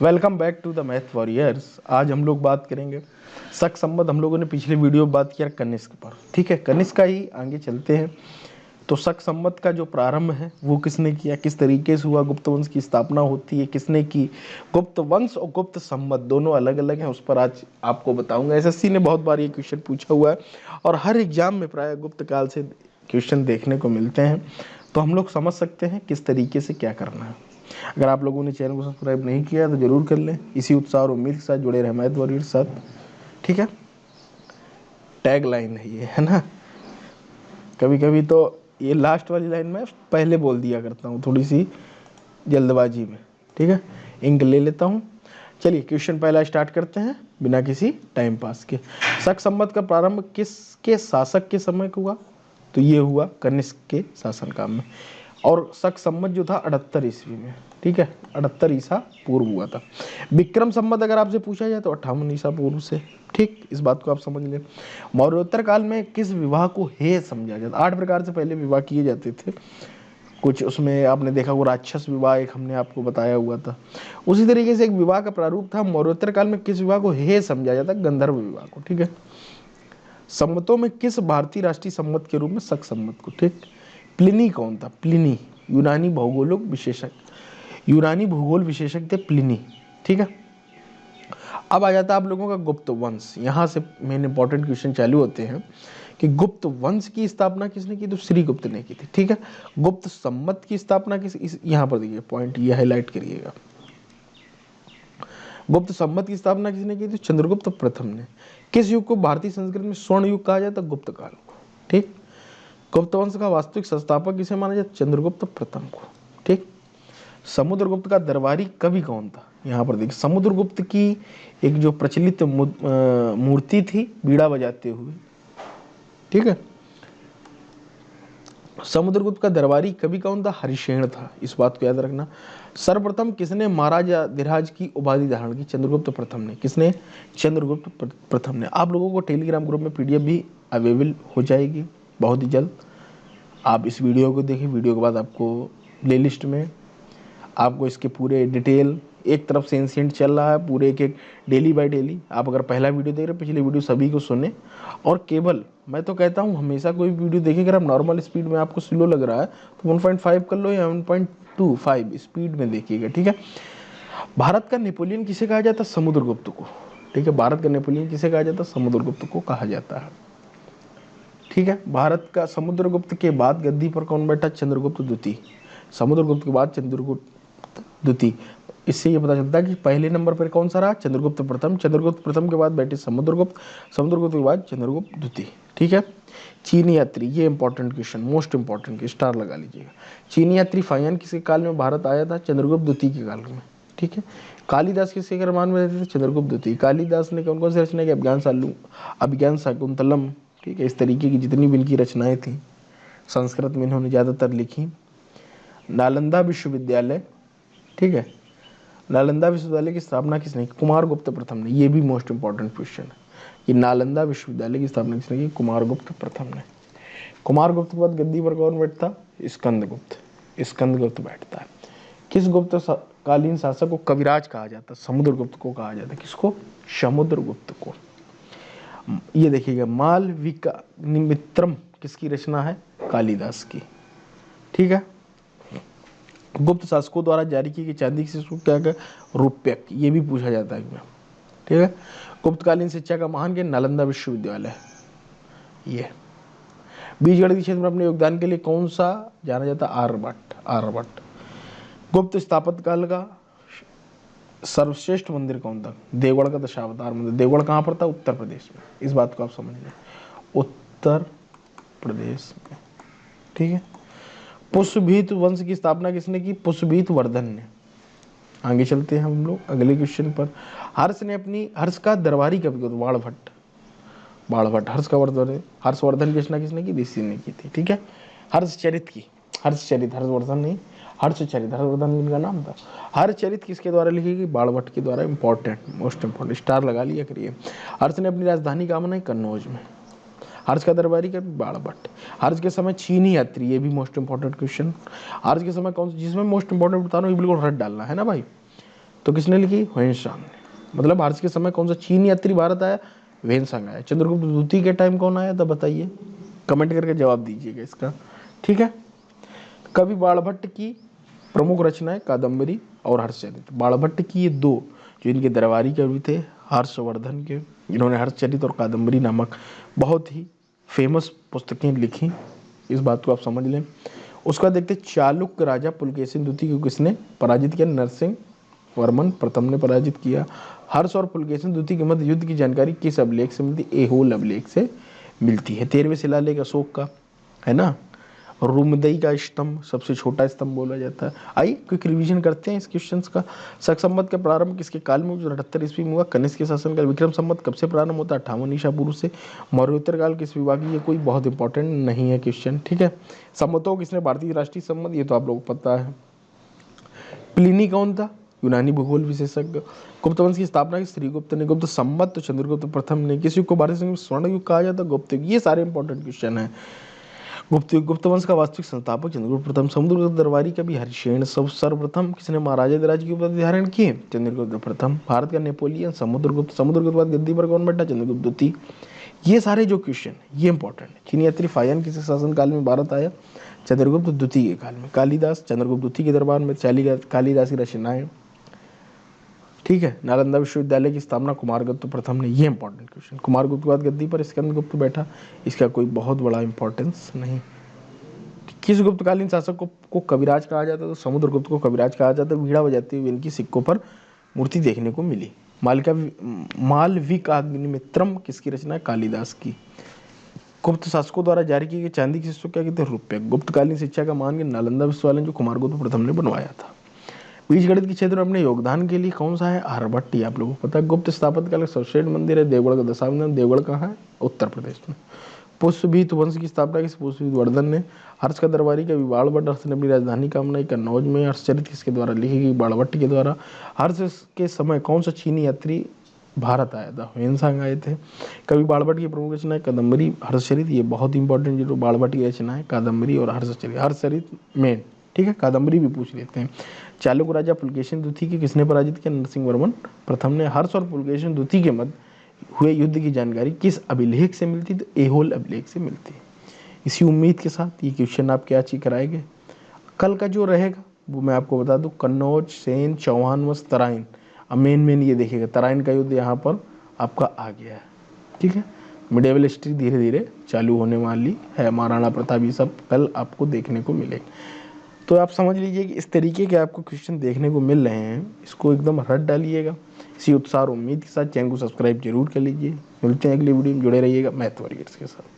Welcome back to the math warriors. आज हम लोग बात करेंगे शक संबंध। हम लोगों ने पिछले वीडियो में बात किया कनिष्क पर, ठीक है। कनिष्क का ही आगे चलते हैं। तो शक संबंध का जो प्रारंभ है वो किसने किया, किस तरीके से हुआ, गुप्त वंश की स्थापना होती है किसने की। गुप्त वंश और गुप्त संबंध दोनों अलग अलग हैं, उस पर आज आपको बताऊंगा। एसएससी ने बहुत बार ये क्वेश्चन पूछा हुआ है और हर एग्जाम में प्राय गुप्त काल से क्वेश्चन देखने को मिलते हैं। तो हम लोग समझ सकते हैं किस तरीके से क्या करना है। अगर आप लोगों ने चैनल को सब्सक्राइब नहीं किया तो जरूर कर लें। इसी उत्साह और उम्मीद के साथ जुड़े रहे मैथ वॉरियर के साथ, ठीक है। टैग लाइन है ये, है ना। कभी कभी तो ये लास्ट वाली लाइन में पहले बोल दिया करता हूँ, थोड़ी सी जल्दबाजी में, ठीक है। इंक ले लेता हूँ। चलिए क्वेश्चन पहला स्टार्ट करते हैं बिना किसी टाइम पास के। शक संबंध का प्रारंभ किसके शासक के समय को हुआ, तो ये हुआ कनिष्क के शासनकाल में। और शक संबंध जो था 78 ईस्वी में, ठीक है। 78 ईसा पूर्व हुआ था। विक्रम संबंध अगर आपसे पूछा जाए तो 58 ईसा पूर्व से, ठीक। इस बात को आप समझ लें। मौर्योत्तर काल में किस विवाह को हे समझा जाता। 8 प्रकार से पहले विवाह किए जाते थे। कुछ उसमें आपने देखा वो राक्षस विवाह एक हमने आपको बताया हुआ था। उसी तरीके से एक विवाह का प्रारूप था मौर्योत्तर काल में किस विवाह को हे समझा जाता, गंधर्व विवाह को, ठीक है। सम्मतों में किस भारतीय राष्ट्रीय सम्मत के रूप में शक सम्मत को, ठीक। प्लिनी कौन था, प्लिनी यूनानी भौगोलिक विशेषज्ञ, यूनानी भूगोल विशेषज्ञ थे प्लिनी, ठीक है। अब आ जाता है आप लोगों का गुप्त वंश। यहाँ से मेन इंपॉर्टेंट क्वेश्चन चालू होते हैं कि गुप्त वंश की स्थापना किसने की, तो श्रीगुप्त ने की थी, ठीक है। गुप्त सम्मत की स्थापना यहाँ पर देखिए पॉइंट ये हाईलाइट करिएगा। गुप्त सम्मत की स्थापना किसने की थी, चंद्रगुप्त प्रथम ने। किस युग को भारतीय संस्कृति में स्वर्ण युग कहा जाता, गुप्त काल को, ठीक। गुप्त वंश का वास्तविक संस्थापक किसे माना जाता, चंद्रगुप्त प्रथम को, ठीक। समुद्रगुप्त का दरबारी कवि कौन था, यहाँ पर देखिए समुद्रगुप्त की एक जो प्रचलित मूर्ति थी बीड़ा बजाते हुए, ठीक है। समुद्रगुप्त का दरबारी कवि कौन था, हरिशेन था, इस बात को याद रखना। सर्वप्रथम किसने महाराजा धीराज की उपाधि धारण की, चंद्रगुप्त प्रथम ने। किसने, चंद्रगुप्त प्रथम ने। आप लोगों को टेलीग्राम ग्रुप में पीडीएफ भी अवेलेबल हो जाएगी बहुत ही जल्द। आप इस वीडियो को देखें, वीडियो के बाद आपको प्लेलिस्ट में आपको इसके पूरे डिटेल, एक तरफ से एंशिएंट चल रहा है पूरे एक एक डेली बाय डेली। आप अगर पहला वीडियो देख रहे हैं, पिछले वीडियो सभी को सुने। और केवल मैं तो कहता हूँ हमेशा कोई वीडियो देखें, अगर आप नॉर्मल स्पीड में आपको स्लो लग रहा है तो 1.5 कर लो या 1.25 स्पीड में देखिएगा, ठीक है। भारत का नेपोलियन किसे कहा जाता है, समुद्रगुप्त को, ठीक है। भारत का नेपोलियन किसे कहा जाता है, समुद्रगुप्त को कहा जाता है, ठीक है। भारत का समुद्रगुप्त के बाद गद्दी पर कौन बैठा, चंद्रगुप्त द्वितीय। समुद्रगुप्त के बाद चंद्रगुप्त द्वितीय। इससे ये पता चलता है कि पहले नंबर पर कौन सा रहा, चंद्रगुप्त प्रथम। चंद्रगुप्त प्रथम के बाद बैठे समुद्रगुप्त, समुद्रगुप्त के बाद चंद्रगुप्त द्वितीय, ठीक है। चीनी यात्री, ये important question, most important, star लगा लीजिएगा। चीनी यात्री फाहियान किसके काल में भारत आया था, चंद्रगुप्त द्वितीय के काल में, ठीक है। कालिदास किसके फरमान में रहते थे, चंद्रगुप्त द्वितीय। कालिदास ने कौन कौन सी रचना की, अभिज्ञान शाकुंतलम, ठीक है। इस तरीके की जितनी भी इनकी रचनाएं थी संस्कृत में इन्होंने ज़्यादातर लिखी। नालंदा विश्वविद्यालय, ठीक है। नालंदा विश्वविद्यालय की स्थापना किसने की, कुमारगुप्त प्रथम ने। ये भी मोस्ट इंपॉर्टेंट क्वेश्चन है कि नालंदा विश्वविद्यालय की स्थापना किसने की, कुमारगुप्त प्रथम ने। कुमारगुप्त के बाद गद्दी पर कौन बैठता, स्कंदगुप्त, स्कंदगुप्त बैठता है। किस गुप्त कालीन शासक को कविराज कहा जाता, समुद्रगुप्त को कहा जाता है। किसको, समुद्रगुप्त को। ये देखिएगा मालविका निमित्रम किसकी रचना है, कालिदास की, ठीक है। गुप्त शासकों द्वारा जारी की गई चांदी की वस्तु क्या है, रुपयक, ये भी पूछा जाता है, ठीक है। गुप्तकालीन शिक्षा का महान के नालंदा विश्वविद्यालय। ये बीजगणित क्षेत्र में अपने योगदान के लिए कौन सा जाना जाता, आर्यभट्ट, आर्यभट्ट। गुप्त स्थापत्य काल का सर्वश्रेष्ठ मंदिर कौन था, देवगढ़ का दशावतार मंदिर। देवगढ़ कहाँ पर था, उत्तर प्रदेश में, इस बात को आप समझ लें, उत्तर प्रदेश में, ठीक है। पुष्पभीत वंश की स्थापना किसने की, पुष्पभीत वर्धन ने। आगे चलते हैं हम लोग अगले क्वेश्चन पर। हर्ष ने अपनी, हर्ष का दरबारी कवि को, बाणभट्ट, बाणभट्ट। हर्ष का वर्धन, हर्षवर्धन की रचना किसने की, ऋषि ने की थी, ठीक है। हर्षचरित की, हर्षचरित, हर्षवर्धन नहीं, हर्षचरित, हर्षवर्धन इनका नाम था। हर्षचरित किसके द्वारा लिखी गई, बाणभट्ट के द्वारा। इंपॉर्टेंट, मोस्ट इंपॉर्टेंट, स्टार लगा लिया करिए। हर्ष ने अपनी राजधानी कहाँ बनाई, कन्नौज में। हर्ष का दरबारी का बाणभट्ट। हर्ष के समय चीनी यात्री, ये भी मोस्ट इंपॉर्टेंट क्वेश्चन। हर्ष के समय कौन, जिसमें मोस्ट इंपॉर्टेंट बता रहा हूँ, ये बिल्कुल रट डालना है ना भाई। तो किसने लिखी? ह्वेनसांग ने। मतलब हर्ष के समय कौन सा चीनी यात्री भारत आया? ह्वेनसांग आया। चंद्रगुप्त द्वितीय के टाइम कौन आया था बताइए, कमेंट करके जवाब दीजिएगा इसका। ठीक है। कवि बाणभट्ट की प्रमुख रचनाएं कादम्बरी और हर्षचरित। बाणभट्ट की ये दो जो इनके दरबारी कवि थे हर्षवर्धन के, इन्होंने हर्षचरित और कादम्बरी नामक बहुत ही फेमस पुस्तकें लिखी, इस बात को आप समझ लें। उसका देखते चालुक्य राजा पुलकेशिन द्वितीय को किसने पराजित किया? नरसिंह वर्मन प्रथम ने पराजित किया। हर्ष और पुलकेशिन द्वितीय के मध्य युद्ध की जानकारी किस अभिलेख से मिलती? एहोल अभिलेख से मिलती है। 13वें शिलालेख अशोक का है ना। रुमदई का स्तंभ सबसे छोटा स्तंभ बोला जाता है। आइए क्विक रिवीजन करते हैं इस क्वेश्चन का। शक संवत का प्रारंभ किसके काल में? जो 78 ईस्वी में हुआ। कनिष्क के शासनकाल। विक्रम संवत कब से प्रारंभ होता है? 58 ईसा पूर्व से। मौर्योत्तर काल किस विभाग की? ये कोई बहुत इंपॉर्टेंट नहीं है क्वेश्चन। ठीक है। संवतों किसने भारतीय राष्ट्रीय संवत, ये तो आप लोगों को पता है। प्लिनी कौन था? यूनानी भूगोल विशेषज्ञ। गुप्त वंश की स्थापना की श्रीगुप्त ने। गुप्त संवत तो चंद्रगुप्त प्रथम ने। किस युग को भारतीय संघ में स्वर्ण युग कहा जाता है? गुप्त युग। ये सारे इंपॉर्टेंट क्वेश्चन है। गुप्त वंश का वास्तविक संस्थापक चंद्रगुप्त प्रथम। समुद्रगुप्त दरबारी का भी हरिशेन। सर्वप्रथम किसने महाराजा धीराज की उपाधि धारण की? चंद्रगुप्त प्रथम। भारत का नेपोलियन समुद्रगुप्त। समुद्रगुप्त बाद गद्दी पर कौन बैठा? चंद्रगुप्त द्वितीय। ये सारे जो क्वेश्चन ये इंपॉर्टेंट है। चीनी यात्री फायन किस शासनकाल में भारत आया? चंद्रगुप्त द्वितीय के काल में। कालिदास चंद्रगुप्त द्वितीय के दरबार में कालिदास की रचनाएं। ठीक है। नालंदा विश्वविद्यालय की स्थापना कुमारगुप्त प्रथम ने। ये इंपॉर्टेंट क्वेश्चन। कुमारगुप्त के बाद गद्दी पर स्कंदगुप्त बैठा, इसका कोई बहुत बड़ा इंपॉर्टेंस नहीं। किस गुप्तकालीन शासक को कविराज कहा जाता है? तो समुद्रगुप्त को कविराज कहा जाता है। वीणा बजाते हुए इनकी सिक्कों पर मूर्ति देखने को मिली। मालविकाग्निमित्रम किसकी रचना है? कालिदास की। गुप्त शासकों द्वारा जारी की गई चांदी की सिक्के क्या कहते हैं? रुपये। गुप्तकालीन शिक्षा का मान नालंदा विश्वविद्यालय जो कुमारगुप्त प्रथम ने बनवाया था। बीज गणित के क्षेत्र में अपने योगदान के लिए कौन सा है? आर्यभट्ट। ये आप लोगों को पता है। गुप्त स्थापत्य का सर्वश्रेष्ठ मंदिर है देवगढ़ का दशावतार। देवगढ़ कहाँ है? उत्तर प्रदेश में। पुष्पभीत वंश की स्थापना किस? पुष्पभीत वर्धन ने। हर्ष का दरबारी का बाणभट्ट। हर्ष ने अपनी राजधानी का बनाई कन्नौज में। हर्षचरित किसके द्वारा लिखी गई? बाणभट्ट के द्वारा। हर्ष के समय कौन सा चीनी यात्री भारत आया था? ह्वेनसांग आए थे। कवि बाणभट्ट की प्रमुख रचना है कादम्बरी हर्षचरित। ये बहुत इंपॉर्टेंट जो बाणभट्ट की रचना है कादम्बरी और हर्षचरित। हर्षचरित में ठीक है। कादम्बरी भी पूछ लेते हैं। चालुक्य राजा पुलकेशिन द्वितीय के किसने पराजित किया? नरसिंह वर्मन प्रथम ने। हर्ष और पुलकेशिन द्वितीय के मध्य हुए युद्ध की जानकारी किस अभिलेख से मिलती? तो एहोल अभिलेख से मिलती है। इसी उम्मीद के साथ ये क्वेश्चन आप क्या अच्छी कराएंगे। कल का जो रहेगा वो मैं आपको बता दूं, कन्नौज, सेन, चौहान वंश, तराइन। अब मेन ये देखिएगा, तराइन का युद्ध यहाँ पर आपका आ गया है। ठीक है। मिडेवल हिस्ट्री धीरे धीरे चालू होने वाली है। महाराणा प्रताप ये सब कल आपको देखने को मिलेगा। तो आप समझ लीजिए कि इस तरीके के आपको क्वेश्चन देखने को मिल रहे हैं, इसको एकदम रट डालिएगा। इसी उत्साह और उम्मीद के साथ चैनल को सब्सक्राइब जरूर कर लीजिए। मिलते हैं अगली वीडियो में, जुड़े रहिएगा मैथ वॉरियर्स के साथ।